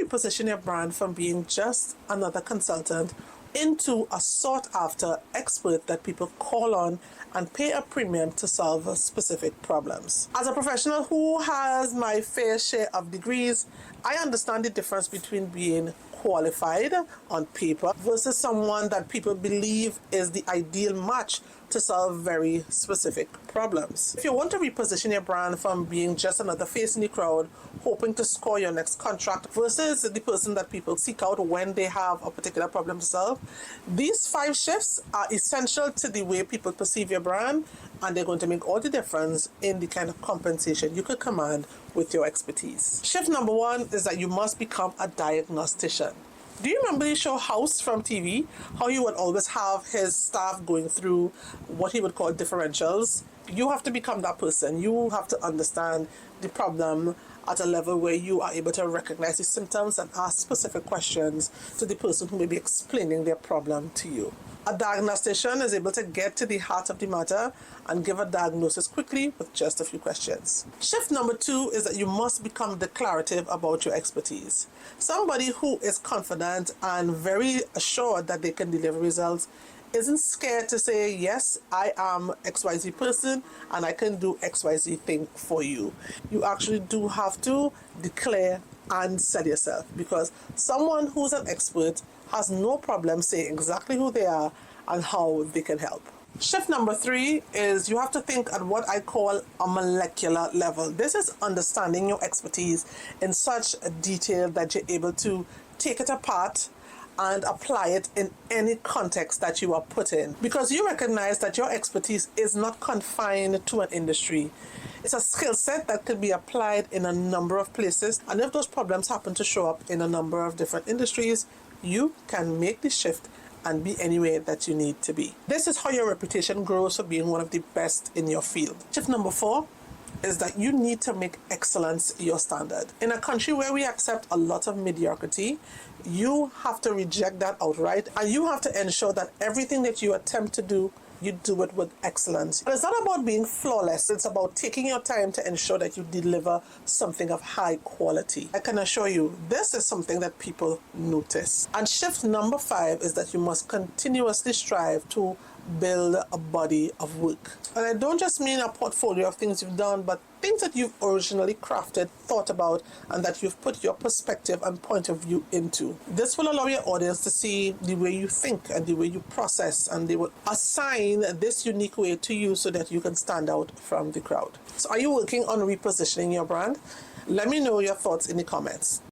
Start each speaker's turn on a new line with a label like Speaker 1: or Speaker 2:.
Speaker 1: reposition your brand from being just another consultant into a sought-after expert that people call on and pay a premium to solve specific problems. As a professional who has my fair share of degrees, I understand the difference between being qualified on paper versus someone that people believe is the ideal match to solve very specific problems. If you want to reposition your brand from being just another face in the crowd hoping to score your next contract versus the person that people seek out when they have a particular problem to solve, these 5 shifts are essential to the way people perceive your brand, and they're going to make all the difference in the kind of compensation you could command with your expertise. Shift number 1 is that you must become a diagnostician. Do you remember the show House from TV? How he would always have his staff going through what he would call differentials? You have to become that person. You have to understand the problem at a level where you are able to recognize the symptoms and ask specific questions to the person who may be explaining their problem to you. A diagnostician is able to get to the heart of the matter and give a diagnosis quickly with just a few questions. Shift number 2 is that you must become declarative about your expertise. Somebody who is confident and very assured that they can deliver results isn't scared to say, yes, I am XYZ person and I can do XYZ thing for you. You actually do have to declare and sell yourself, because someone who's an expert has no problem saying exactly who they are and how they can help. Shift number 3 is you have to think at what I call a molecular level. This is understanding your expertise in such detail that you're able to take it apart and apply it in any context that you are put in, because you recognize that your expertise is not confined to an industry. It's a skill set that can be applied in a number of places, and if those problems happen to show up in a number of different industries, you can make the shift and be anywhere that you need to be. This is how your reputation grows for being one of the best in your field. Shift number 4 is that you need to make excellence your standard. In a country where we accept a lot of mediocrity, you have to reject that outright, and you have to ensure that everything that you attempt to do, you do it with excellence. But it's not about being flawless. It's about taking your time to ensure that you deliver something of high quality. I can assure you, this is something that people notice. And shift number 5 is that you must continuously strive to build a body of work. And I don't just mean a portfolio of things you've done, but things that you've originally crafted, thought about, and that you've put your perspective and point of view into. This will allow your audience to see the way you think and the way you process, and they will assign this unique way to you so that you can stand out from the crowd. So are you working on repositioning your brand? Let me know your thoughts in the comments.